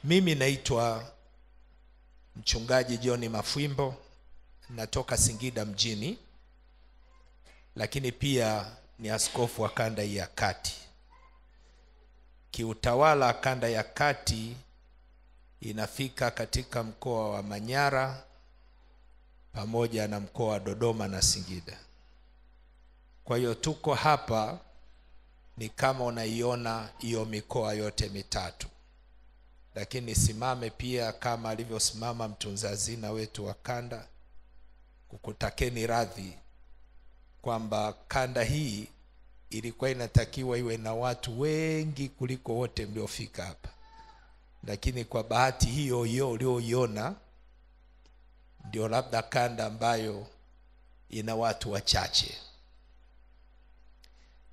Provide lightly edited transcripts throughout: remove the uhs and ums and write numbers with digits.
Mimi naitwa Mchungaji John Mafwimbo, natoka Singida mjini, lakini pia ni askofu wa kanda ya kati. Kiutawala kanda ya kati inafika katika mkoa wa Manyara pamoja na mkoa wa Dodoma na Singida. Kwa hiyo tuko hapa ni kama unaiona hiyo mikoa yote mitatu. Lakini simame pia kama alivyosimama mtunza hazina wetu wa kanda kukutakeni radhi kwamba kanda hii ilikuwa inatakiwa iwe na watu wengi kuliko wote mliofika hapa. Lakini kwa bahati hiyo ulioiona ndio labda kanda ambayo ina watu wachache.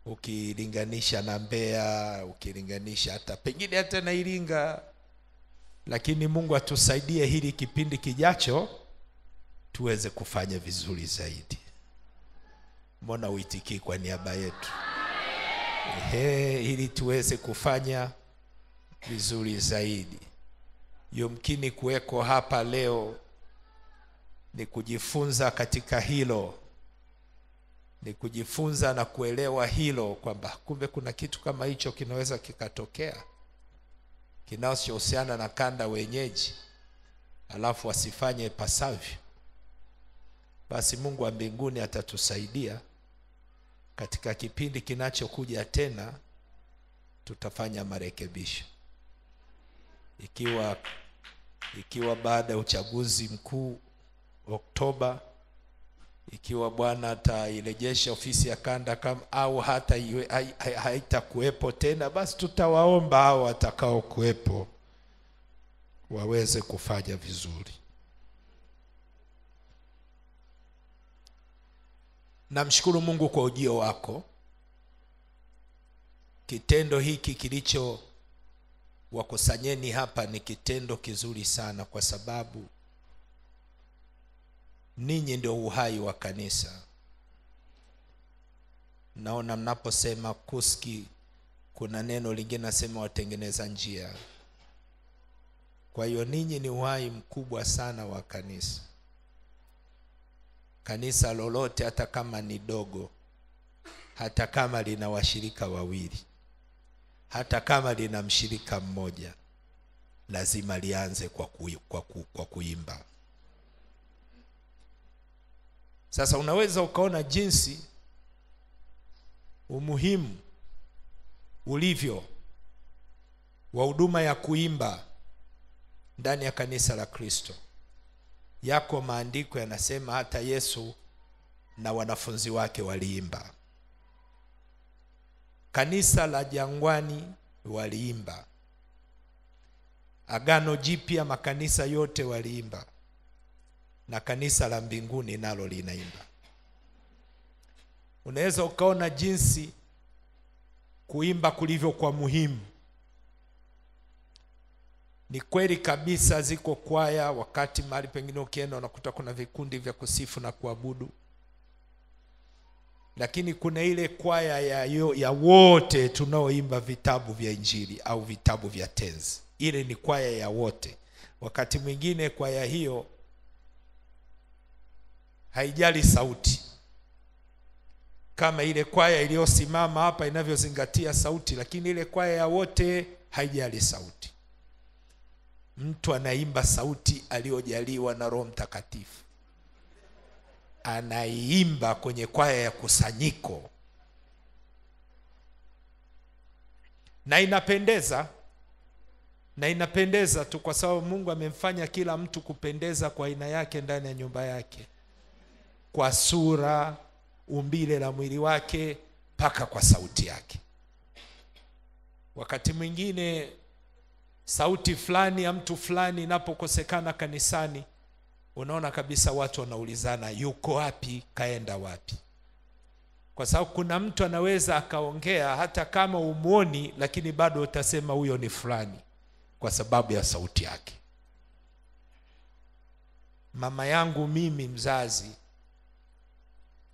Ukilinganisha na Mbeya, ukilinganisha hata na Iringa. Lakini Mungu atusaidie hili kipindi kijacho tuweze kufanya vizuri zaidi. Mbona uitiki kwa niaba yetu? Ili tuweze kufanya vizuri zaidi. Yumkini kuweko hapa leo ni kujifunza katika hilo. Ni kujifunza na kuelewa hilo kwamba kumbe kuna kitu kama hicho kinaweza kikatokea kinachohusiana na kanda wenyeji, alafu wasifanye pasavyo. Basi Mungu wa mbinguni atatusaidia katika kipindi kinachokuja tena tutafanya marekebisho. Ikiwa baada ya uchaguzi mkuu Oktoba, ikiwa Bwana atairejesha ofisi ya kanda kama au hata haitakuwepo tena, basi tutawaomba hao watakao kuwepo waweze kufanya vizuri. Namshukuru Mungu kwa ujio wako. Kitendo hiki kilicho wakusanyeni hapa ni kitendo kizuri sana, kwa sababu ninyi ndio uhai wa kanisa. Naona mnaposema kuski, kuna neno lingine nasema watengeneza njia. Kwa hiyo ninyi ni uhai mkubwa sana wa kanisa. Kanisa lolote hata kama ni dogo, hata kama lina washirika wawili, hata kama lina mshirika mmoja, lazima lianze kwa kuimba. Sasa unaweza ukaona jinsi umuhimu ulivyo wa huduma ya kuimba ndani ya kanisa la Kristo. Yako maandiko yanasema hata Yesu na wanafunzi wake waliimba. Kanisa la Jangwani waliimba. Agano Jipya makanisa yote waliimba. Na kanisa la mbinguni nalo linaimba. Unaweza ukaona jinsi kuimba kulivyo kwa muhimu. Ni kweli kabisa ziko kwaya, wakati mahali pengine ukienda unakuta kuna vikundi vya kusifu na kuabudu. Lakini kuna ile kwaya ya wote tunaoimba vitabu vya Injili au vitabu vya tenzi. Ile ni kwaya ya wote. Wakati mwingine kwaya hiyo haijali sauti, kama ile kwaya iliyosimama hapa inavyozingatia sauti, lakini ile kwaya ya wote haijali sauti. Mtu anaimba sauti aliyojaliwa na Roho Mtakatifu, anaimba kwenye kwaya ya kusanyiko, na inapendeza tu, kwa sababu Mungu amemfanya kila mtu kupendeza kwa aina yake ndani ya nyumba yake, kwa sura, umbile la mwili wake, mpaka kwa sauti yake. Wakati mwingine sauti fulani ya mtu fulani inapokosekana kanisani, unaona kabisa watu wanaulizana yuko wapi, kaenda wapi? Kwa sababu kuna mtu anaweza akaongea hata kama umuoni, lakini bado utasema huyo ni fulani kwa sababu ya sauti yake. Mama yangu mimi mzazi,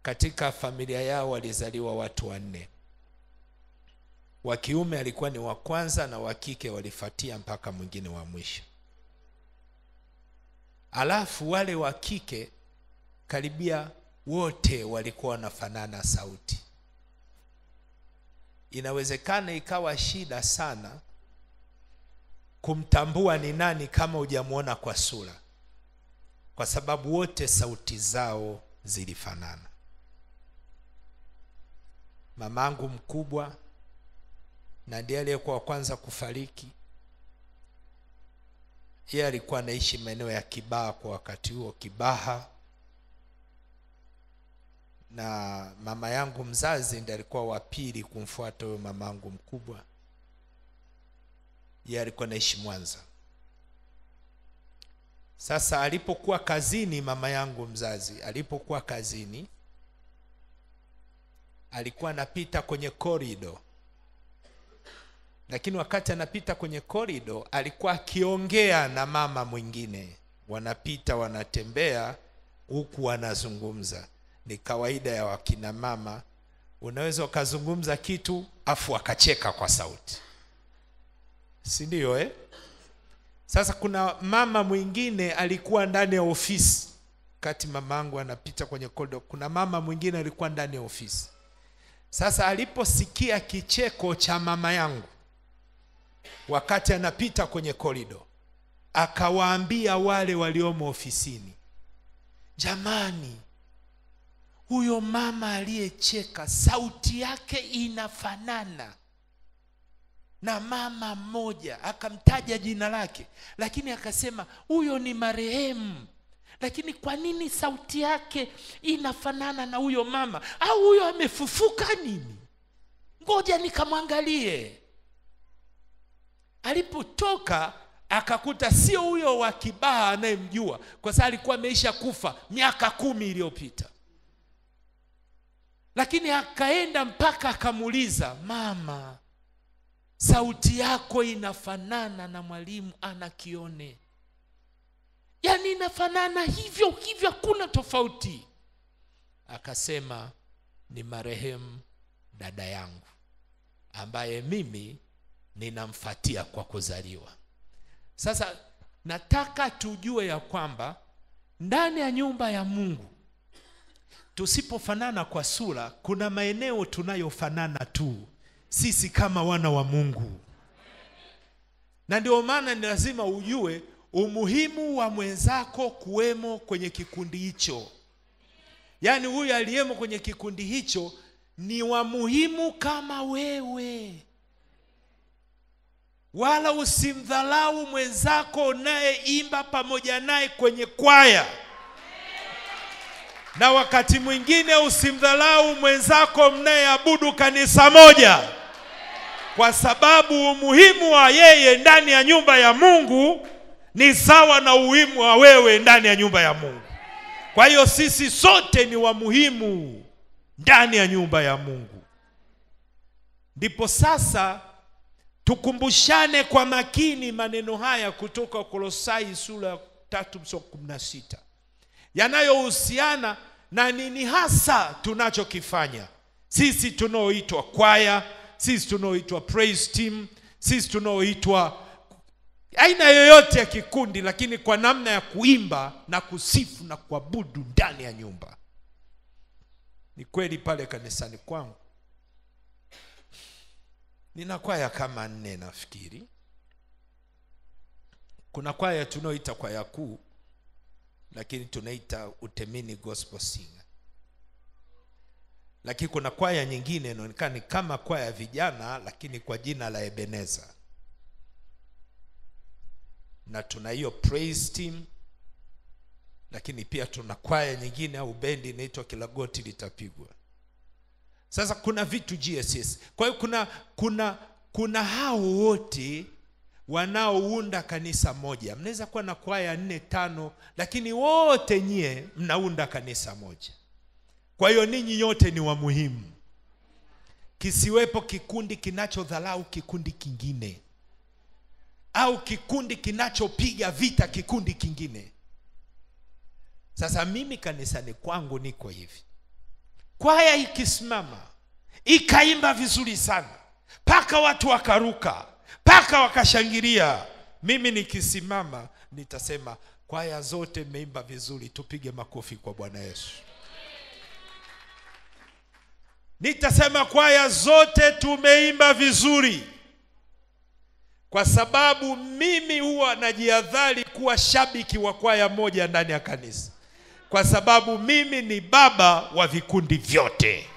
katika familia yao walizaliwa watu 4. wa kiume alikuwa ni wa kwanza na wa kike walifuatia mpaka mwingine wa mwisho. Alafu wale wa kike karibia wote walikuwa wanafanana sauti. Inawezekana ikawa shida sana kumtambua ni nani kama hujamuona kwa sura, kwa sababu wote sauti zao zilifanana. Mamangu mkubwa na ndiye aliyekuwa wa kwanza kufariki, yeye alikuwa anaishi maeneo ya Kibaha kwa wakati huo, Kibaha. Na mama yangu mzazi ndiye alikuwa wa pili kumfuata huyo mamangu mkubwa, yeye alikuwa anaishi Mwanza. Sasa alipokuwa kazini, mama yangu mzazi alipokuwa kazini, alikuwa anapita kwenye korido. Lakini wakati anapita kwenye korido alikuwa akiongea na mama mwingine. Wanapita wanatembea huku wanazungumza. Ni kawaida ya wakina mama, unaweza ukazungumza kitu afu akacheka kwa sauti, si ndio? Sasa kuna mama mwingine alikuwa ndani ya ofisi. Kati mamangu anapita kwenye korido, kuna mama mwingine alikuwa ndani ya ofisi. Sasa aliposikia kicheko cha mama yangu wakati anapita kwenye korido, akawaambia wale waliomo ofisini, jamani, huyo mama aliyecheka sauti yake inafanana na mama mmoja. Akamtaja jina lake, lakini akasema huyo ni marehemu. Lakini kwa nini sauti yake inafanana na huyo mama? Au huyo amefufuka nini? Ngoja nikamwangalie. Alipotoka akakuta sio huyo wa Kibaha anayemjua, kwa sababu alikuwa ameisha kufa miaka 10 iliyopita. Lakini akaenda mpaka akamuuliza, mama, sauti yako inafanana na mwalimu Ana Kione. Yaani inafanana hivyo hivyo, hakuna tofauti. Akasema ni marehemu dada yangu ambaye mimi ninamfuatia kwa kuzaliwa. Sasa nataka tujue ya kwamba ndani ya nyumba ya Mungu tusipofanana kwa sura, kuna maeneo tunayofanana tu sisi kama wana wa Mungu. Na ndio maana ni lazima ujue umuhimu wa mwenzako kuwemo kwenye kikundi hicho. Yaani huyu aliyemo kwenye kikundi hicho ni wa muhimu kama wewe. Wala usimdhalau mwenzako unayeimba pamoja naye kwenye kwaya. Na wakati mwingine usimdhalau mwenzako mnayeabudu kanisa moja, kwa sababu umuhimu wa yeye ndani ya nyumba ya Mungu ni sawa na umuhimu wa wewe ndani ya nyumba ya Mungu. Kwa hiyo sisi sote ni wa muhimu ndani ya nyumba ya Mungu. Ndipo sasa tukumbushane kwa makini maneno haya kutoka Kolosai sura 3:16 yanayohusiana na nini hasa tunachokifanya sisi tunaoitwa kwaya, sisi tunaoitwa praise team, sisi tunaoitwa aina yoyote ya kikundi, lakini kwa namna ya kuimba na kusifu na kuabudu ndani ya nyumba. Ni kweli pale kanisani kwangu nina kwaya kama 4 nafikiri. Kuna kwaya tunaoita kwaya kuu, lakini tunaita Utemini Gospel Singer. Lakini kuna kwaya nyingine inaonekana ni kama kwaya vijana, lakini kwa jina la Ebeneza. Na tuna hiyo praise team, lakini pia tuna kwaya nyingine au bendi inaitwa Kila Goti Litapigwa. Sasa kuna vitu GSS. Kwa hiyo kuna hao wote wanaounda kanisa moja. Mnaweza kuwa na kwaya 4, 5, lakini wote nyie mnaunda kanisa moja. Kwa hiyo ninyi nyote ni wa muhimu. Kisiwepo kikundi kinachodhalau kikundi kingine, au kikundi kinachopiga vita kikundi kingine. Sasa mimi kanisani kwangu niko hivi. Kwaya ikisimama ikaimba vizuri sana, mpaka watu wakaruka, mpaka wakashangilia. Mimi nikisimama nitasema, kwaya zote mmeimba vizuri, tupige makofi kwa Bwana Yesu. Nitasema kwaya zote tumeimba vizuri, kwa sababu mimi huwa najihadhari kuwa shabiki wa kwaya moja ndani ya kanisa, kwa sababu mimi ni baba wa vikundi vyote.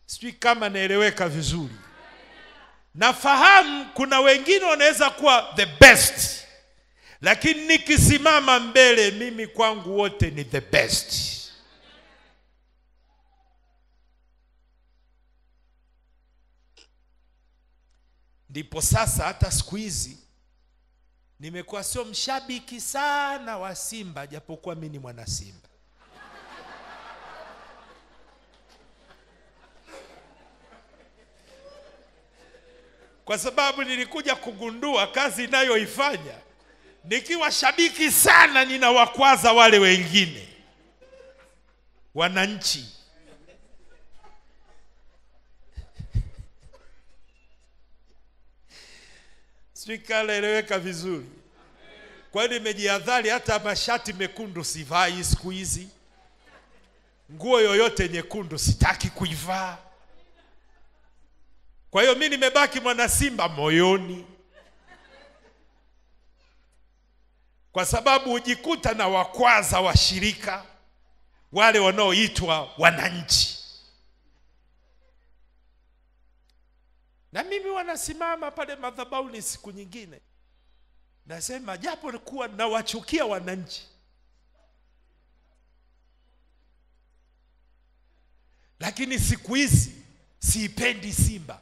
Sijui kama naeleweka vizuri. Nafahamu kuna wengine wanaweza kuwa the best, lakini nikisimama mbele, mimi kwangu wote ni the best. Ndipo sasa hata siku hizi nimekuwa sio mshabiki sana wa Simba, japokuwa mimi ni mwana Simba. Kwa sababu nilikuja kugundua kazi inayoifanya, nikiwa shabiki sana ninawakwaza wale wengine wananchi. Sikaeleweka vizuri. Kwa hiyo nimejihadhari, hata mashati mekundu sivai siku hizi. Nguo yoyote nyekundu sitaki kuivaa. Kwa hiyo mimi nimebaki mwana Simba moyoni, kwa sababu ujikuta na wakwaza washirika wale wanaoitwa wananchi. Na mimi wanasimama pale madhabahuni siku nyingine, nasema japo nikuwa nawachukia wananchi, lakini siku hizi siipendi Simba.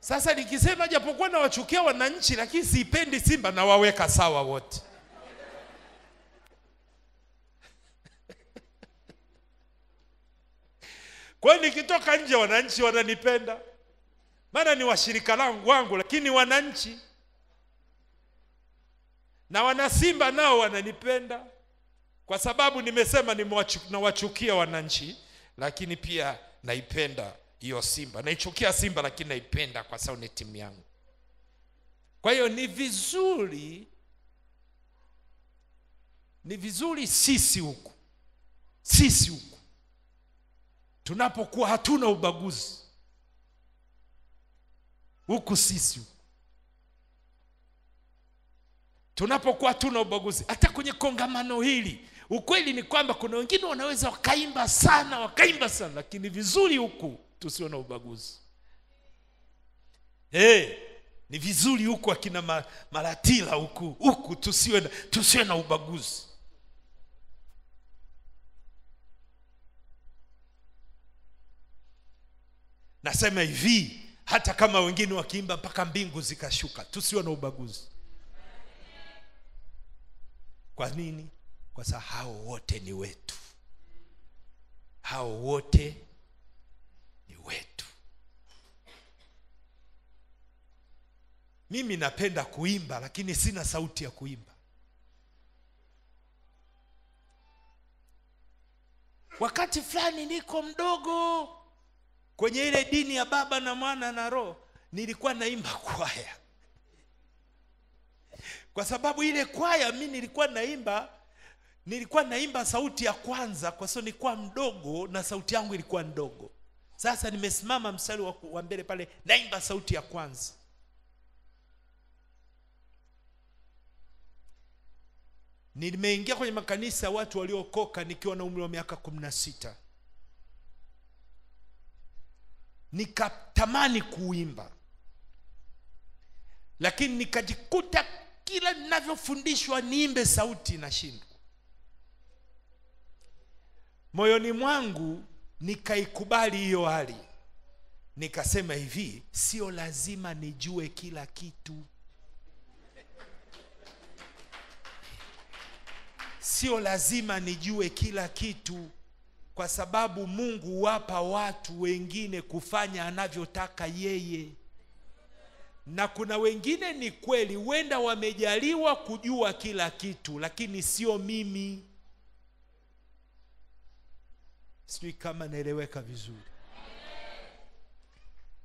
Sasa nikisema japokuwa nawachukia wananchi lakini siipendi Simba, na waweka sawa wote. Kwa hiyo nikitoka nje wananchi wananipenda, maana ni washirika wangu, lakini wananchi na wana Simba nao wananipenda, kwa sababu nimesema nawachukia wananchi, lakini pia naipenda hiyo Simba. Naichukia Simba lakini naipenda kwa sababu ni timu yangu. Kwa hiyo ni vizuri sisi huku tunapokuwa hatuna ubaguzi huku, tunapokuwa hatuna ubaguzi hata kwenye kongamano hili. Ukweli ni kwamba kuna wengine wanaweza wakaimba sana, lakini vizuri huku tusiwe na ubaguzi. Ni vizuri huku akina Malatila huku tusiwe na ubaguzi. Nasema hivi, hata kama wengine wakiimba mpaka mbingu zikashuka, tusiwe na ubaguzi. Kwa nini? Kwa sababu hao wote ni wetu. Hao wote ni wetu. Mimi napenda kuimba lakini sina sauti ya kuimba. Wakati fulani niko mdogo, kwenye ile dini ya Baba na Mwana na Roho, nilikuwa naimba kwaya. Kwa sababu ile kwaya mimi nilikuwa naimba sauti ya kwanza, kwa sababu nilikuwa mdogo na sauti yangu ilikuwa ndogo. Sasa nimesimama mstari wa mbele pale, naimba sauti ya kwanza. Nimeingia kwenye makanisa watu waliokoka nikiwa na umri wa miaka 16. Nikatamani kuimba, lakini nikajikuta kila ninavyofundishwa niimbe sauti nashindwa. Moyoni mwangu nikaikubali hiyo hali. Nikasema hivi, sio lazima nijue kila kitu. Sio lazima nijue kila kitu, kwa sababu Mungu huwapa watu wengine kufanya anavyotaka yeye. Na kuna wengine ni kweli huenda wamejaliwa kujua kila kitu, lakini sio mimi. Sijui kama naeleweka vizuri.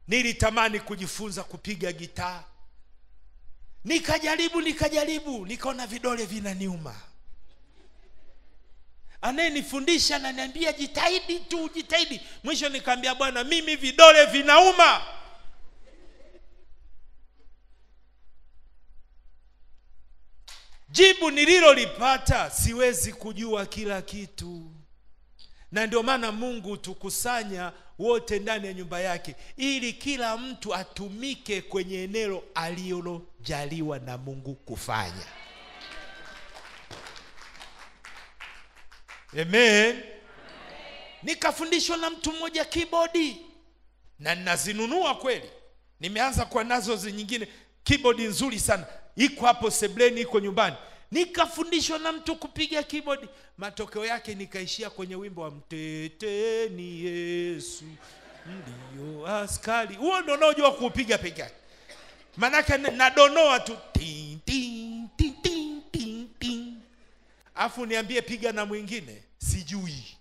Nilitamani kujifunza kupiga gitaa. Nikajaribu, nikaona vidole vinaniuma. Anayenifundisha ananiambia jitahidi. Mwisho nikamwambia Bwana, mimi vidole vinauma. Jibu nililolipata, siwezi kujua kila kitu. Na ndio maana Mungu tukusanya wote ndani ya nyumba yake, ili kila mtu atumike kwenye eneo alilojaliwa na Mungu kufanya. Amen. Nikafundishwa na mtu mmoja keyboard, na ninazinunua kweli. Nimeanza kwa nazo nyingine, keyboard nzuri sana, iko hapo sebleni, iko nyumbani. Nikafundishwa na mtu kupiga keyboard. Matokeo yake nikaishia kwenye wimbo wa mteteni Yesu ndio askari. Huo ndio unajua kupiga peke yake. Manake nadonoa tu ting ting ting ting ting ting. Afu niambie piga na mwingine, sijui.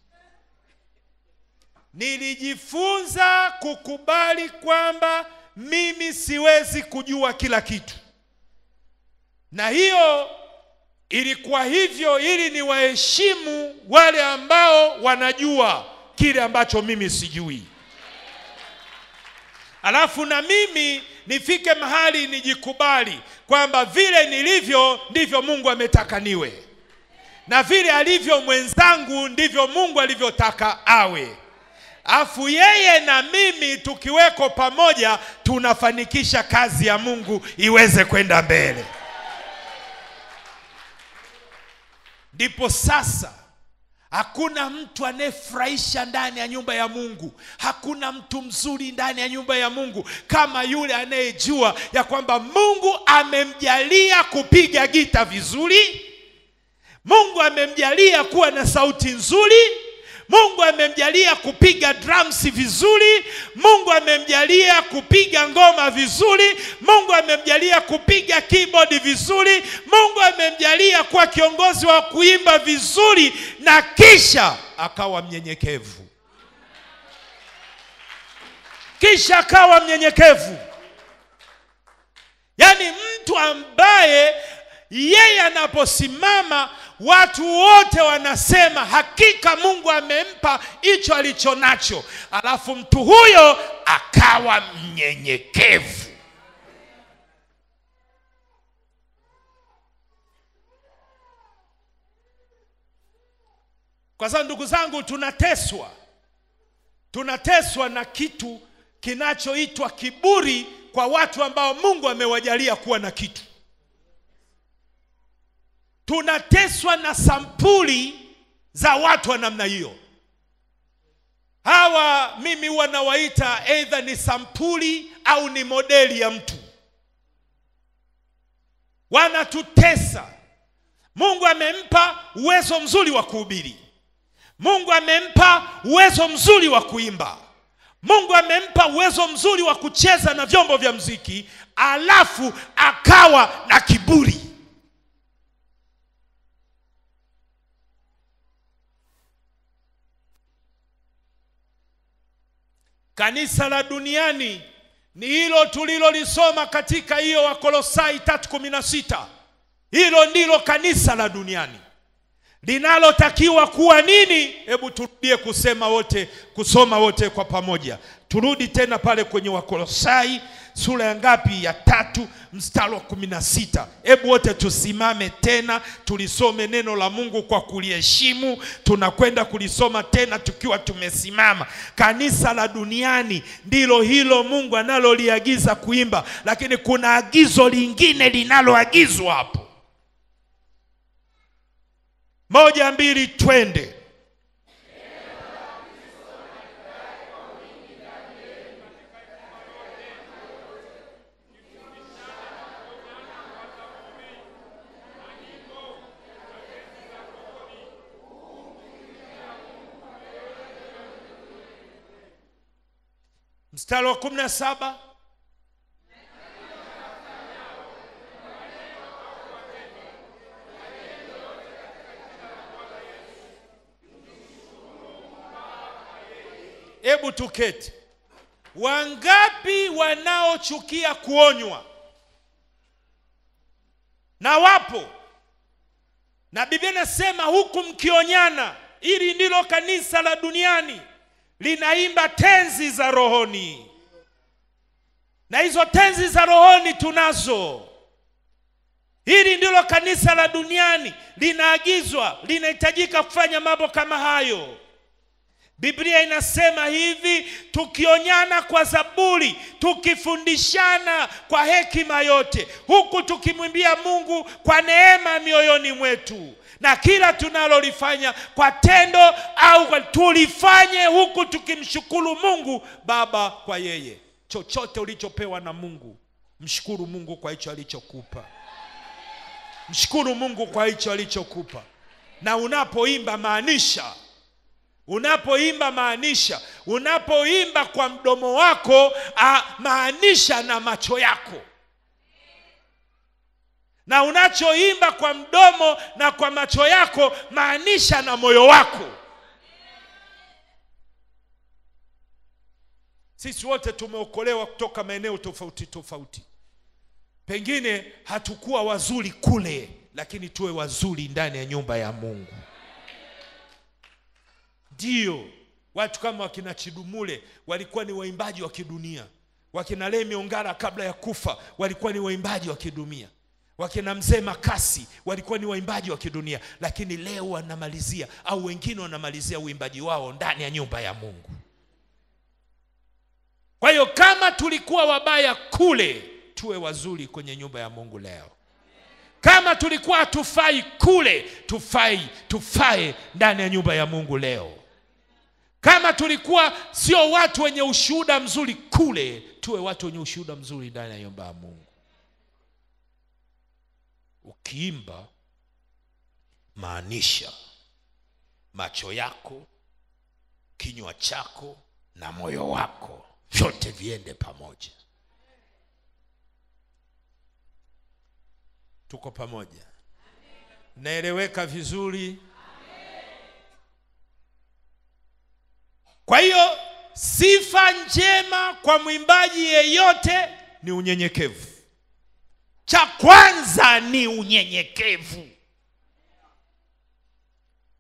Nilijifunza kukubali kwamba mimi siwezi kujua kila kitu. Na hiyo ilikuwa hivyo ili niwaheshimu wale ambao wanajua kile ambacho mimi sijui. Alafu na mimi nifike mahali nijikubali kwamba vile nilivyo ndivyo Mungu ametaka niwe. Na vile alivyo mwenzangu ndivyo Mungu alivyotaka awe. Afu yeye na mimi tukiweko pamoja tunafanikisha kazi ya Mungu iweze kwenda mbele. Ndipo sasa hakuna mtu anayefurahisha ndani ya nyumba ya Mungu, hakuna mtu mzuri ndani ya nyumba ya Mungu kama yule anayejua ya kwamba Mungu amemjalia kupiga gita vizuri, Mungu amemjalia kuwa na sauti nzuri, Mungu amemjalia kupiga drums vizuri, Mungu amemjalia kupiga ngoma vizuri, Mungu amemjalia kupiga keyboard vizuri, Mungu amemjalia kuwa kiongozi wa kuimba vizuri, na kisha akawa mnyenyekevu. Yaani mtu ambaye yeye anaposimama watu wote wanasema hakika Mungu amempa hicho alichonacho. Alafu mtu huyo akawa mnyenyekevu. Kwa sababu ndugu zangu, tunateswa na kitu kinachoitwa kiburi kwa watu ambao Mungu amewajalia kuwa na kitu. Tunateswa na sampuli za watu wa namna hiyo. Hawa mimi huwa nawaita either ni sampuli au ni modeli ya mtu. Wanatutesa. Mungu amempa uwezo mzuri wa kuhubiri. Mungu amempa uwezo mzuri wa kuimba. Mungu amempa uwezo mzuri wa kucheza na vyombo vya muziki, alafu akawa na kiburi. Kanisa la duniani ni hilo tulilolisoma katika hiyo Wakolosai 3:16. Hilo ndilo kanisa la duniani. Linalotakiwa kuwa nini? Hebu turudie kusoma wote kwa pamoja. Turudi tena pale kwenye Wakolosai sura ya ngapi? Ya 3 mstari wa 16. Hebu wote tusimame tena tulisome neno la Mungu kwa kuliheshimu. Tunakwenda kulisoma tena tukiwa tumesimama. Kanisa la duniani ndilo hilo Mungu analoliagiza kuimba, lakini kuna agizo lingine linaloagizwa hapo. 1, 2, twende. Mstari wa 17. Hebu tuketi. Wangapi wanaochukia kuonywa? Na wapo. Na Biblia inasema huku mkionyana. Hili ndilo kanisa la duniani linaimba tenzi za rohoni. Na hizo tenzi za rohoni tunazo. Hili ndilo kanisa la duniani linaagizwa, linahitajika kufanya mambo kama hayo. Biblia inasema hivi, tukionyana kwa zaburi, tukifundishana kwa hekima yote, huku tukimwimbia Mungu kwa neema mioyoni mwetu. Na kila tunalolifanya kwa tendo au tulifanye huku tukimshukuru Mungu Baba kwa yeye. Chochote ulichopewa na Mungu, mshukuru Mungu kwa hicho alichokupa. Mshukuru Mungu kwa hicho alichokupa. Na unapoimba maanisha. Unapoimba kwa mdomo wako, maanisha na macho yako. Na unachoimba kwa mdomo na kwa macho yako, maanisha na moyo wako. Sisi wote tumeokolewa kutoka maeneo tofauti tofauti. Pengine hatukuwa wazuri kule, lakini tuwe wazuri ndani ya nyumba ya Mungu. Ndio, watu kama wakina Chidumule walikuwa ni waimbaji wa kidunia. Wakina Lemi Ongara kabla ya kufa walikuwa ni waimbaji wa kidunia. Wakina Mzee Makasi walikuwa ni waimbaji wa kidunia, lakini leo wanamalizia au wengine wanamalizia uimbaji wao ndani ya nyumba ya Mungu. Kwa hiyo kama tulikuwa wabaya kule, tuwe wazuri kwenye nyumba ya Mungu leo. Kama tulikuwa hatufai kule, tufae ndani ya nyumba ya Mungu leo. Kama tulikuwa sio watu wenye ushuhuda mzuri kule, tuwe watu wenye ushuhuda mzuri ndani ya nyumba ya Mungu. Ukiimba, maanisha macho yako, kinywa chako na moyo wako, vyote viende pamoja. Tuko pamoja? Naeleweka vizuri? Kwa hiyo sifa njema kwa mwimbaji yeyote ni unyenyekevu. Cha kwanza ni unyenyekevu.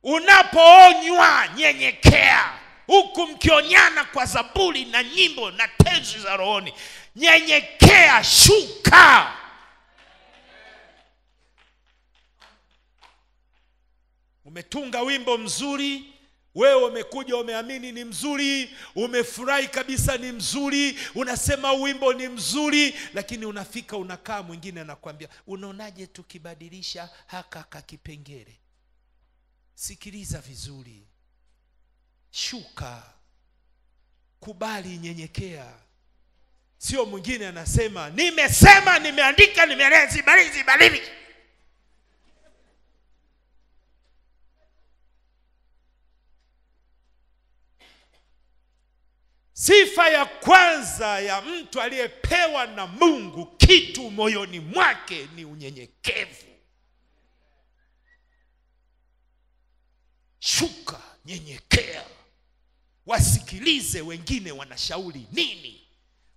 Unapoonywa, nyenyekea. Huku mkionyana kwa zaburi na nyimbo na tenzi za rohoni, nyenyekea, shuka. Umetunga wimbo mzuri, wewe umekuja umeamini ni mzuri, umefurahi kabisa ni mzuri, unasema wimbo ni mzuri, lakini unafika unakaa, mwingine anakuambia, unaonaje tukibadilisha haka kakipengele? Sikiliza vizuri. Shuka. Kubali, nyenyekea. Sio mwingine anasema, nimesema, nimeandika, nimeeleza, bali. Sifa ya kwanza ya mtu aliyepewa na Mungu kitu moyoni mwake ni unyenyekevu. Shuka, nyenyekea. Wasikilize wengine wanashauri nini.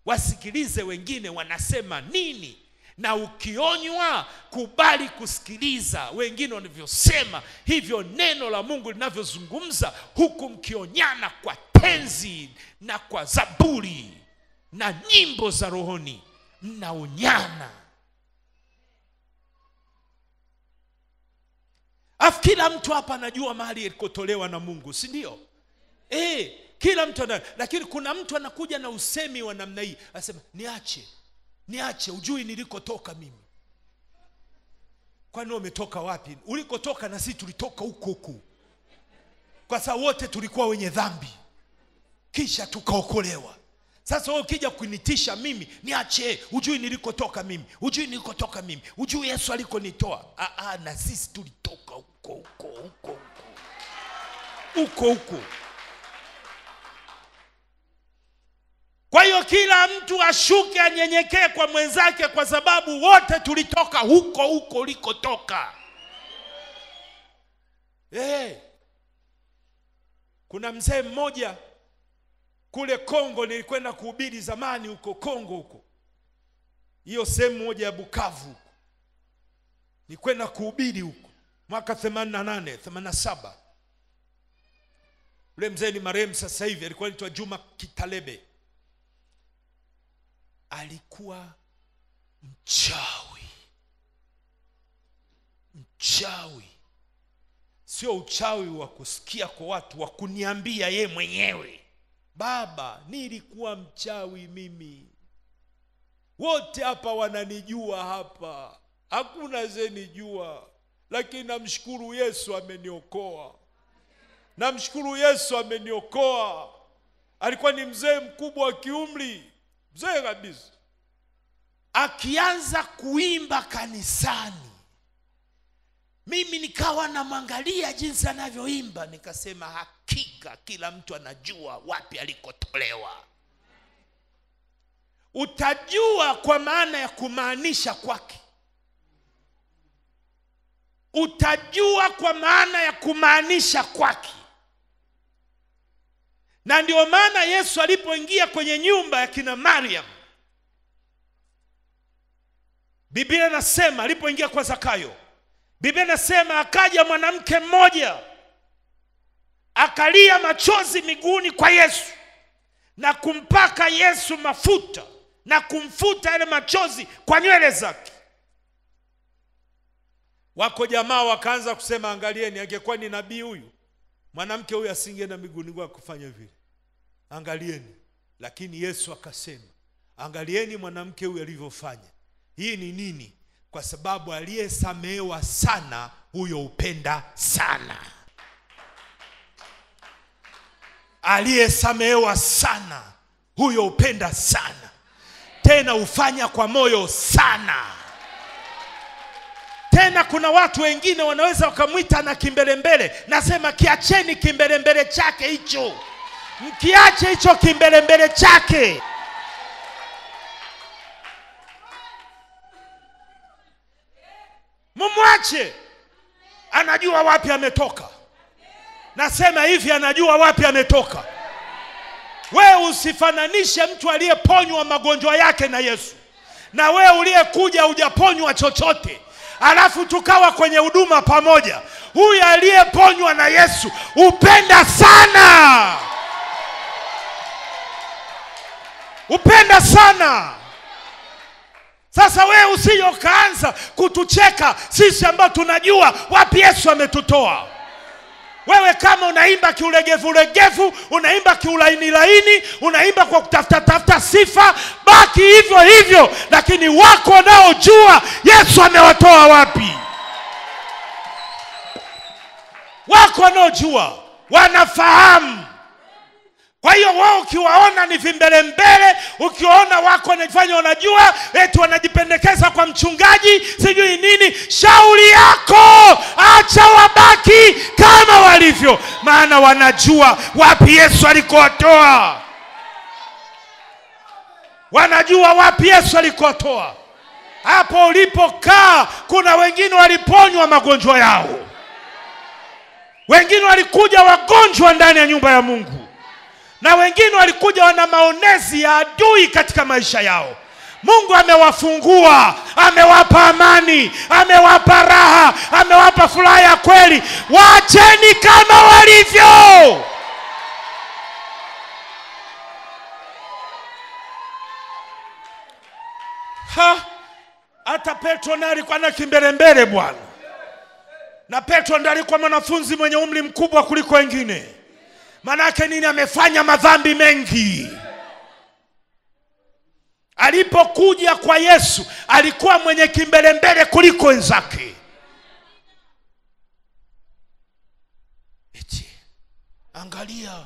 Wasikilize wengine wanasema nini. Na ukionywa, kubali kusikiliza wengine wanavyosema. Hivyo neno la Mungu linavyozungumza, huku mkionyana kwa tenzi na kwa zaburi na nyimbo za rohoni, mnaonyana. Kila mtu hapa anajua mahali alikotolewa na Mungu, si ndio? Kila mtu anajua. Lakini kuna mtu anakuja na usemi wa namna hii, anasema, niache, ujui nilikotoka mimi. Kwani umetoka wapi? Ulikotoka na sisi tulitoka huko. Kwa sababu wote tulikuwa wenye dhambi, kisha tukaokolewa. Sasa wewe ukija kunitisha mimi, niache, ujui nilikotoka mimi. Ujui Yesu alikonitoa. Na sisi tulitoka huko. Kwa hiyo kila mtu ashuke, anyenyekee kwa mwenzake, kwa sababu wote tulitoka huko ulikotoka. Kuna mzee mmoja kule Kongo, nilikwenda kuhubiri zamani huko Kongo huko. Hiyo sehemu moja ya Bukavu huko. Nilikwenda kuhubiri huko mwaka 88, 87. Ule mzee ni marehemu sasa hivi, alikuwa anaitwa Juma Kitalebe. Alikuwa mchawi. Sio uchawi wa kusikia kwa watu, wa kuniambia ye mwenyewe. Baba, nilikuwa mchawi mimi. Wote hapa wananijua hapa. Hakuna zenijua. Lakini namshukuru Yesu ameniokoa. Namshukuru Yesu ameniokoa. Alikuwa ni mzee mkubwa wa kiumri. Mzee kabisa. Akianza kuimba kanisani, mimi nikawa namwangalia jinsi anavyoimba, nikasema hakika kila mtu anajua wapi alikotolewa. Utajua kwa maana ya kumaanisha kwake. Utajua kwa maana ya kumaanisha kwake. Na ndio maana Yesu alipoingia kwenye nyumba ya kina Mariam, Biblia inasema alipoingia kwa Zakayo, Biblia inasema akaja mwanamke mmoja akalia machozi miguuni kwa Yesu na kumpaka Yesu mafuta na kumfuta yale machozi kwa nywele zake. Wako jamaa wakaanza kusema, angalieni, angekuwa ni nabii huyu, mwanamke huyu asingeenda miguuni kwa kufanya vile. Angalieni. Lakini Yesu akasema, angalieni mwanamke huyu alivyofanya. Hii ni nini? Kwa sababu aliyesamehewa sana, huyo upenda sana. Aliyesamehewa sana, huyo upenda sana. Tena ufanya kwa moyo sana. Tena kuna watu wengine wanaweza wakamwita na kimbelembele. Nasema kiacheni kimbelembele chake hicho. Mkiache hicho kimbelembele chake. Mumwache. Anajua wapi ametoka. Nasema hivi, anajua wapi ametoka. Wewe usifananishe mtu aliyeponywa magonjwa yake na Yesu. Na wewe uliyekuja hujaponywa chochote, alafu tukawa kwenye huduma pamoja. Huyu aliyeponywa na Yesu upenda sana. Upenda sana. Sasa wewe usije ukaanza kutucheka sisi ambao tunajua wapi Yesu ametutoa. Wewe kama unaimba kiulegevu, unaimba kiulaini, unaimba kwa kutafuta sifa, baki hivyo hivyo. Lakini wako wanaojua Yesu amewatoa wapi. Wako wanaojua, wanafahamu. Kwa hiyo wao ukiwaona ni vimbelembele, ukiwaona wako wanafanya wanajua, eti wanajipendekeza kwa mchungaji, sijui nini, shauri yako, acha wabaki kama walivyo. Maana wanajua wapi Yesu alikotoa. Wanajua wapi Yesu alikotoa. Hapo ulipokaa kuna wengine waliponywa magonjwa yao. Wengine walikuja wagonjwa ndani ya nyumba ya Mungu. Na wengine walikuja wana maonezi ya adui katika maisha yao. Mungu amewafungua, amewapa amani, amewapa raha, amewapa furaha ya kweli. Waacheni kama walivyo. Hata Petro ndiye alikuwa na kimbelembele bwana. Na Petro ndiye alikuwa mwanafunzi mwenye umri mkubwa kuliko wengine. Manake nini? Amefanya madhambi mengi. Alipokuja kwa Yesu alikuwa mwenye kimbelembele kuliko wenzake. Eti angalia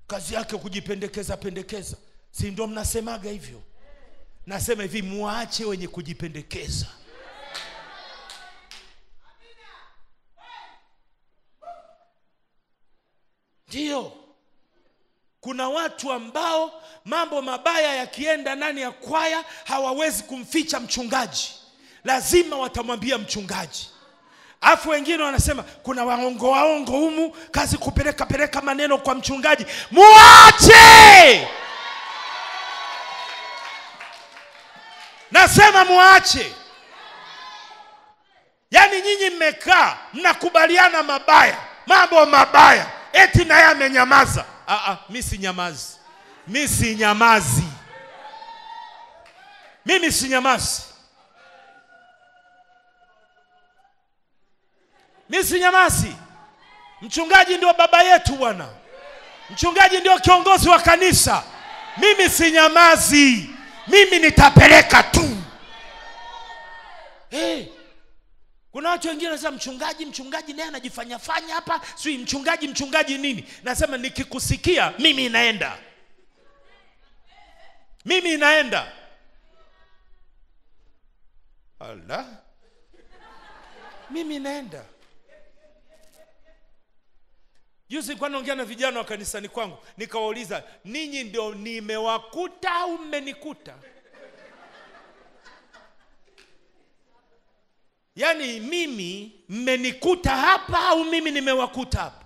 kazi yake kujipendekeza. Si ndio mnasemaga hivyo? Nasema hivi, muache wenye kujipendekeza. Ndio. Kuna watu ambao mambo mabaya yakienda ndani ya kwaya hawawezi kumficha mchungaji. Lazima watamwambia mchungaji. Afu wengine wanasema kuna waongo humu, kazi kupeleka maneno kwa mchungaji. Muache! Nasema muache. Yaani nyinyi mmekaa mnakubaliana mambo mabaya, eti naye amenyamaza. Mimi si nyamazi. Mimi si nyamazi. Mchungaji ndio baba yetu bwana. Mchungaji ndio kiongozi wa kanisa. Mimi si nyamazi. Mimi nitapeleka tu. Kuna watu wengine wanasema mchungaji naye anajifanya hapa, sio mchungaji nini? Nasema nikikusikia mimi naenda. Allah. Mimi naenda. Juzi kwa naongea na vijana wa kanisani kwangu, nikawauliza, ninyi ndio nimewakuta au mmenikuta? Yaani mimi mmenikuta hapa au mimi nimewakuta hapa?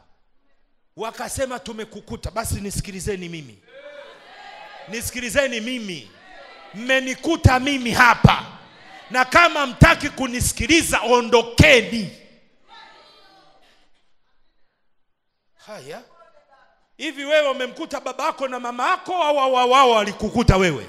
Wakasema tumekukuta. Basi nisikilizeni mimi. Mmenikuta mimi hapa. Na kama mtaki kunisikiliza, ondokeni. Haya. Hivi wewe umemkuta babako na mama yako au wao walikukuta wewe?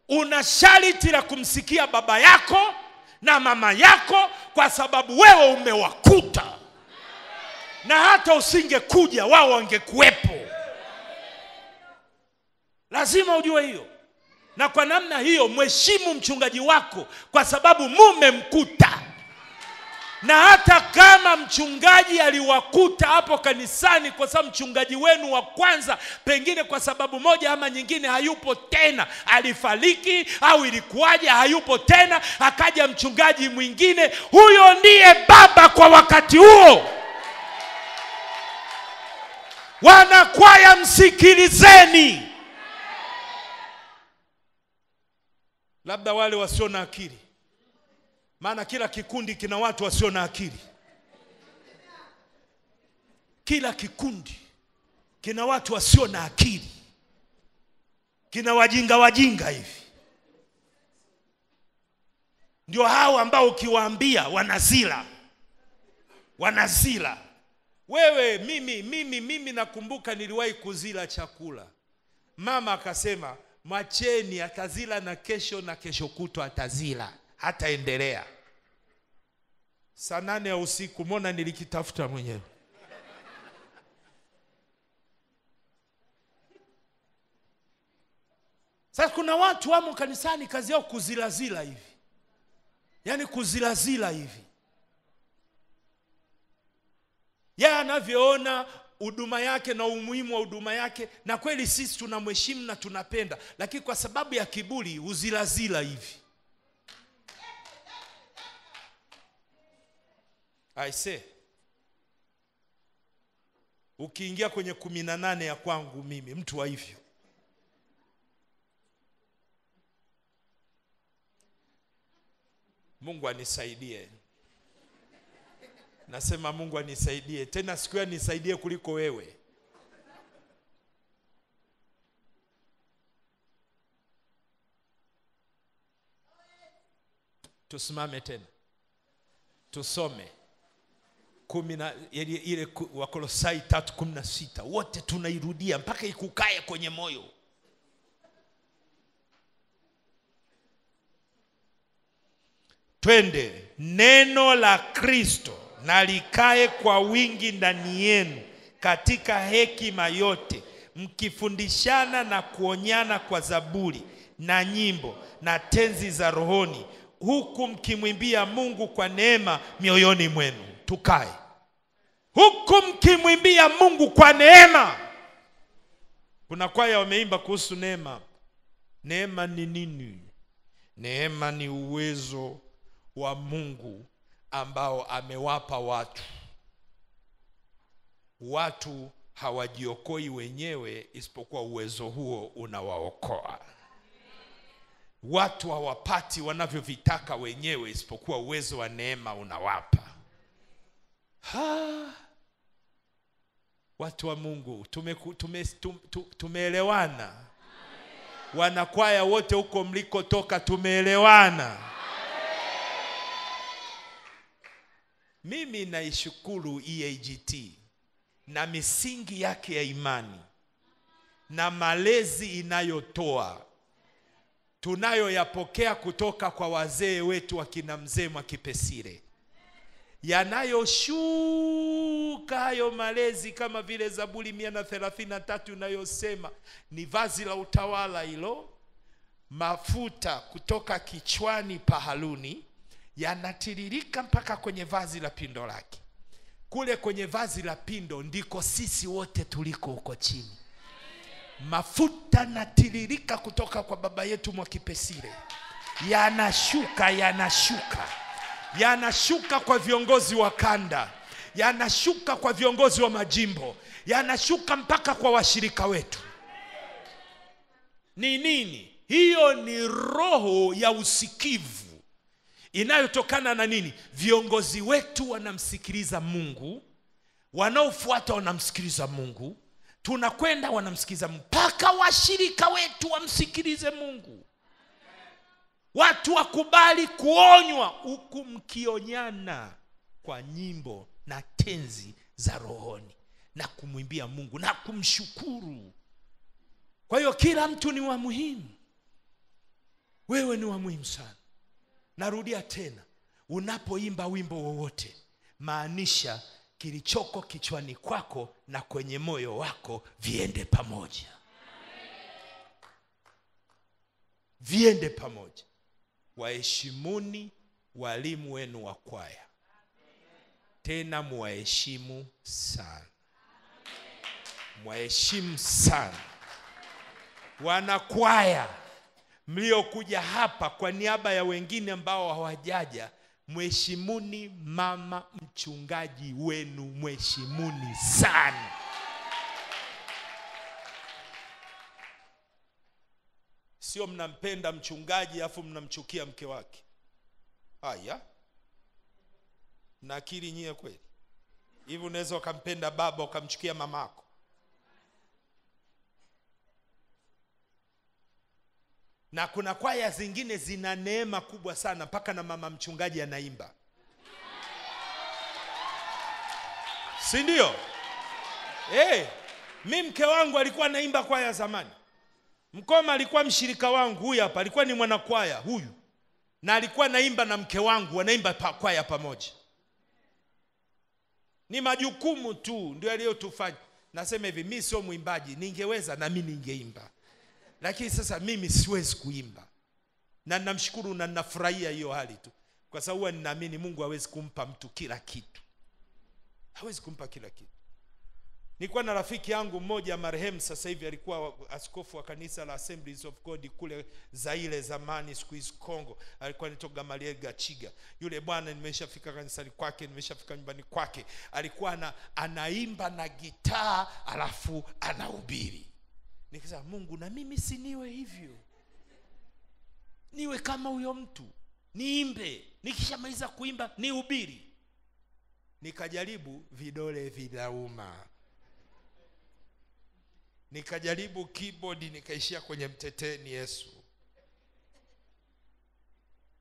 Una sharti la kumsikia baba yako na mama yako kwa sababu wewe umewakuta. Na hata usingekuja wao wangekuwepo. Lazima ujue hiyo. Na kwa namna hiyo mheshimu mchungaji wako kwa sababu mumemkuta. Na hata kama mchungaji aliwakuta hapo kanisani kwa sababu mchungaji wenu wa kwanza pengine kwa sababu moja ama nyingine hayupo tena, alifariki au ilikuwaje hayupo tena, akaja mchungaji mwingine, huyo ndiye baba kwa wakati huo. Wanakwaya msikilizeni. Labda wale wasio na akili. Maana kila kikundi kina watu wasio na akili. Kila kikundi kina watu wasio na akili. Kina wajinga hivi. Ndio hao ambao ukiwaambia wanazila. Wewe mimi nakumbuka niliwahi kuzila chakula. Mama akasema, "Mwacheni, atazila na kesho kutwa atazila. Hataendelea." Saa 8 ya usiku, mbona nilikitafuta mwenyewe. Sasa kuna watu wamo kanisani kazi yao kuzilazila hivi. Yaani kuzilazila hivi. Yeye anavyoona huduma yake na umuhimu wa huduma yake, na kweli sisi tunamheshimu na tunapenda, lakini kwa sababu ya kiburi uzilazila hivi. I say, ukiingia kwenye 18 ya kwangu mimi, mtu wa hivyo, Mungu anisaidie. Nasema Mungu anisaidie. Tena siku ya nisaidie kuliko wewe. Tusimame tena. Tusome. Ile Wakolosai 3:16. Wote tunairudia mpaka ikukae kwenye moyo. Twende. Neno la Kristo na likae kwa wingi ndani yenu katika hekima yote, mkifundishana na kuonyana kwa zaburi na nyimbo na tenzi za rohoni, huku mkimwimbia Mungu kwa neema mioyoni mwenu. Tukae. Huku mkimwimbia Mungu kwa neema. Kuna kwaya wameimba kuhusu neema. Neema ni nini? Neema ni uwezo wa Mungu ambao amewapa watu. Watu hawajiokoi wenyewe isipokuwa uwezo huo unawaokoa. watu hawapati wanavyovitaka wenyewe, isipokuwa uwezo wa neema unawapa. Watu wa Mungu, tumeelewana? Wanakwaya wote huko mlikotoka, tumeelewana? Mimi naishukuru EAGT na misingi yake ya imani na malezi inayotoa, tunayoyapokea kutoka kwa wazee wetu wakina mzee Mwakipesile, yanayoshuka hayo malezi, kama vile Zaburi 133 inayosema ni vazi la utawala hilo, mafuta kutoka kichwani pa Haruni yanatiririka mpaka kwenye vazi la pindo lake. Kule kwenye vazi la pindo ndiko sisi wote tuliko huko chini. Mafuta natiririka kutoka kwa baba yetu Mwakipesile, yanashuka kwa viongozi wa kanda, yanashuka kwa viongozi wa majimbo, yanashuka mpaka kwa washirika wetu. Ni nini? Hiyo ni roho ya usikivu inayotokana na nini? Viongozi wetu wanamsikiliza Mungu, wanaofuata wanamsikiliza Mungu, tunakwenda wanamsikiliza Mungu, mpaka washirika wetu wamsikilize Mungu. Watu wakubali kuonywa, huku mkionyana kwa nyimbo na tenzi za rohoni na kumwimbia Mungu na kumshukuru. Kwa hiyo kila mtu ni wa muhimu. Wewe ni wa muhimu sana. Narudia tena, unapoimba wimbo wowote, maanisha kilichoko kichwani kwako na kwenye moyo wako viende pamoja. Viende pamoja. Waheshimuni walimu wenu wa kwaya. Tena muwaheshimu sana. Muwaheshimu sana. Wanakwaya mliokuja hapa kwa niaba ya wengine ambao hawajaja, mheshimuni mama mchungaji wenu, mheshimuni sana. Sio mnampenda mchungaji afu mnamchukia mke wake. Haya, na akili nyie kweli? Hivi unaweza ukampenda baba ukamchukia mamako? Na kuna kwaya zingine zina neema kubwa sana, mpaka na mama mchungaji anaimba. Si ndio? Mimi mke wangu alikuwa anaimba kwaya zamani. Mkoma alikuwa mshirika wangu, huyu hapa alikuwa ni mwanakwaya huyu. Na alikuwa naimba na mke wangu, wanaimba kwaya pamoja. Ni majukumu tu ndio aliyotufanya. Nasema hivi, mimi sio mwimbaji, ningeweza na mimi ningeimba. Lakini sasa mimi siwezi kuimba. Na namshukuru na ninafurahia hiyo hali tu. Kwa sababu ninaamini Mungu hawezi kumpa mtu kila kitu. Hawezi kumpa kila kitu. Nilikuwa na rafiki yangu mmoja marehemu sasa hivi, alikuwa askofu wa kanisa la Assemblies of God kule Zaire zamani, siku hizi Kongo. Alikuwa anitoka Gamaliel Gachiga. Yule bwana nimeshafika kanisani kwake, nimeshafika nyumbani kwake. Alikuwa anaimba na gitaa alafu anahubiri. Nikasema, Mungu, na mimi si niwe hivyo. Niwe kama huyo mtu. Niimbe. Nikishamaliza kuimba nihubiri. Nikajaribu, vidole vilauma. Nikajaribu keyboard, nikaishia kwenye mteteni Yesu.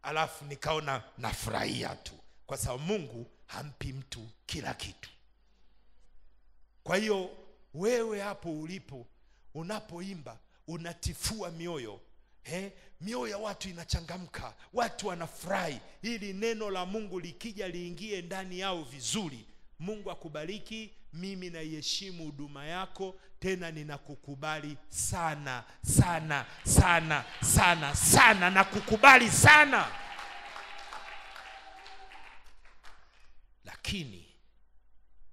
Alafu nikaona nafurahia tu, kwa sababu Mungu hampi mtu kila kitu. Kwa hiyo wewe hapo ulipo, unapoimba unatifua mioyo. Mioyo ya watu inachangamka, watu wanafurahi. Ili neno la Mungu likija liingie ndani yao vizuri. Mungu akubariki. Mimi naiheshimu huduma yako, tena ninakukubali sana sana sana sana sana, na kukubali sana. Lakini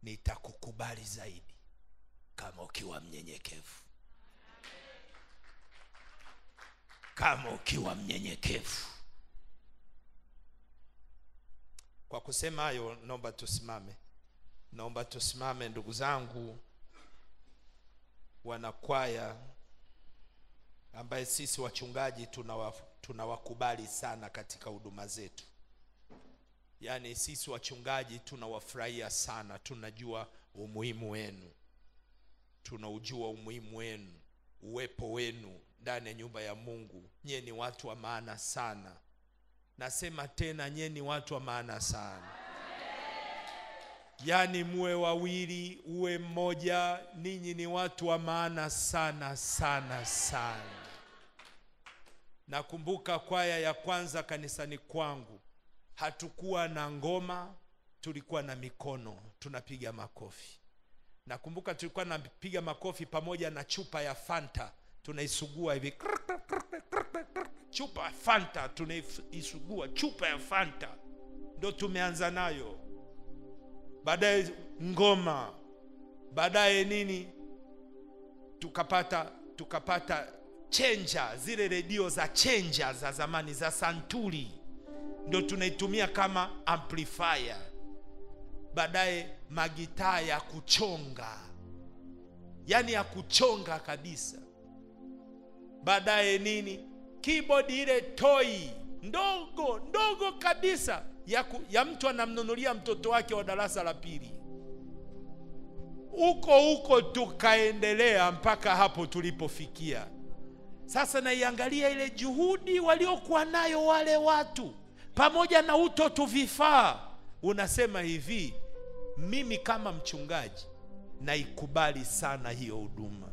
nitakukubali zaidi kama ukiwa mnyenyekevu. Kama ukiwa mnyenyekevu. Kwa kusema hayo, naomba tusimame. Naomba tusimame ndugu zangu wanakwaya, ambaye sisi wachungaji tunawakubali sana katika huduma zetu. Yaani sisi wachungaji tunawafurahia sana, tunajua umuhimu wenu. Tunaujua umuhimu wenu, uwepo wenu ndani ya nyumba ya Mungu. Nyie ni watu wa maana sana. Nasema tena, nyie ni watu wa maana sana. Yaani muwe wawili, uwe mmoja, ninyi ni watu wa maana sana sana sana. Nakumbuka kwaya ya kwanza kanisani kwangu, hatukuwa na ngoma, tulikuwa na mikono, tunapiga makofi. Nakumbuka tulikuwa napiga makofi pamoja na chupa ya Fanta, tunaisugua hivi. Chupa ya Fanta tunaisugua, chupa ya Fanta ndio tumeanza nayo. Baadaye ngoma, baadaye nini, tukapata changer, zile redio za changer za zamani za santuri, ndio tunaitumia kama amplifier. Baadaye magitaa ya kuchonga, yani ya kuchonga kabisa. Baadaye nini, keyboard ile toy ndogo kabisa ya mtu anamnunulia mtoto wake wa darasa la pili. Huko tukaendelea mpaka hapo tulipofikia. Sasa naiangalia ile juhudi waliokuwa nayo wale watu, pamoja na utoto vifaa. Unasema hivi, mimi kama mchungaji naikubali sana hiyo huduma,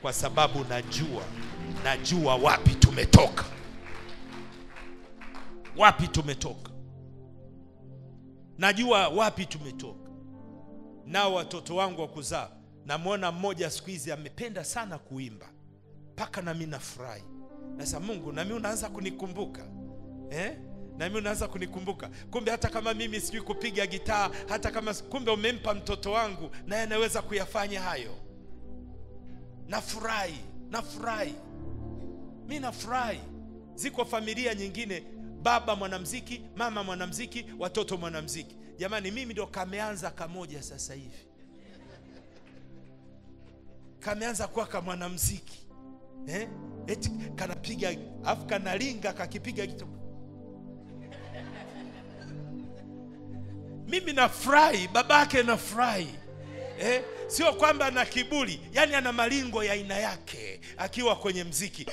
kwa sababu najua wapi tumetoka. Najua wapi tumetoka. Nao watoto wangu wa kuzaa, namuona mmoja siku hizi amependa sana kuimba, paka na mimi nafurahi. Nasa Mungu, na mimi unaanza kunikumbuka. Na mimi unaanza kunikumbuka. Kumbe hata kama mimi sijui kupiga gitaa, hata kama kumbe umempa mtoto wangu naye anaweza kuyafanya hayo. Nafurahi. Mimi nafurahi. Ziko familia nyingine, baba mwanamuziki, mama mwanamuziki, watoto mwanamuziki. Jamani, mimi ndo kameanza kamoja sasa hivi. Kameanza kuwa kama mwanamuziki. Eti kanapiga, afu kanalinga kakipiga kitu. Mimi nafurahi, babake nafurahi. Sio kwamba ana kiburi, yani ana malingo ya aina yake akiwa kwenye mziki.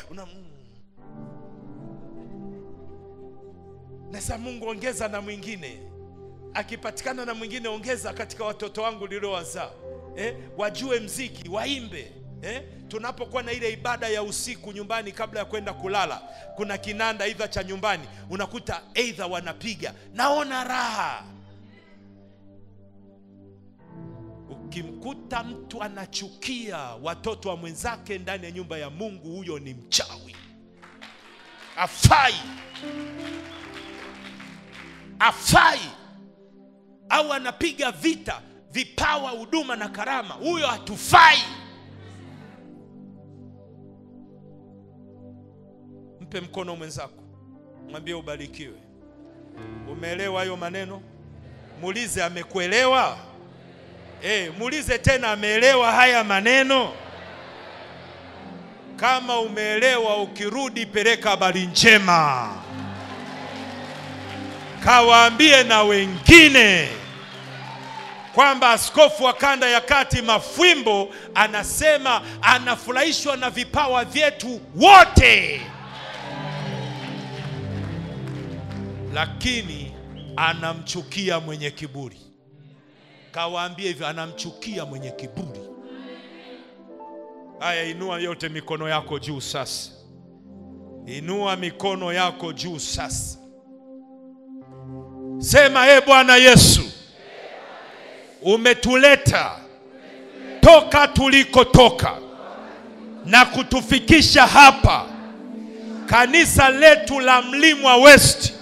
Nasa Mungu, ongeza na mwingine. Akipatikana na mwingine, ongeza katika watoto wangu niliowazaa. Wajue mziki, waimbe. Tunapokuwa na ile ibada ya usiku nyumbani kabla ya kwenda kulala, kuna kinanda aidha cha nyumbani, unakuta aidha wanapiga, naona raha. Ukimkuta mtu anachukia watoto wa mwenzake ndani ya nyumba ya Mungu, huyo ni mchawi. Afai. Au anapiga vita vipawa, huduma na karama, huyo hatufai. Mpe mkono mwenzako, mwambie ubarikiwe. Umeelewa hayo maneno? Muulize, amekuelewa? Muulize tena, ameelewa haya maneno? Kama umeelewa, ukirudi peleka habari njema. Kawaambie na wengine kwamba askofu wa kanda ya kati Mafwimbo anasema anafurahishwa na vipawa vyetu wote, lakini anamchukia mwenye kiburi. Kawaambie hivyo, anamchukia mwenye kiburi. Haya, inua yote mikono yako juu sasa. Inua mikono yako juu sasa. Sema, Bwana Yesu, umetuleta toka tulikotoka na kutufikisha hapa kanisa letu la Mlimwa West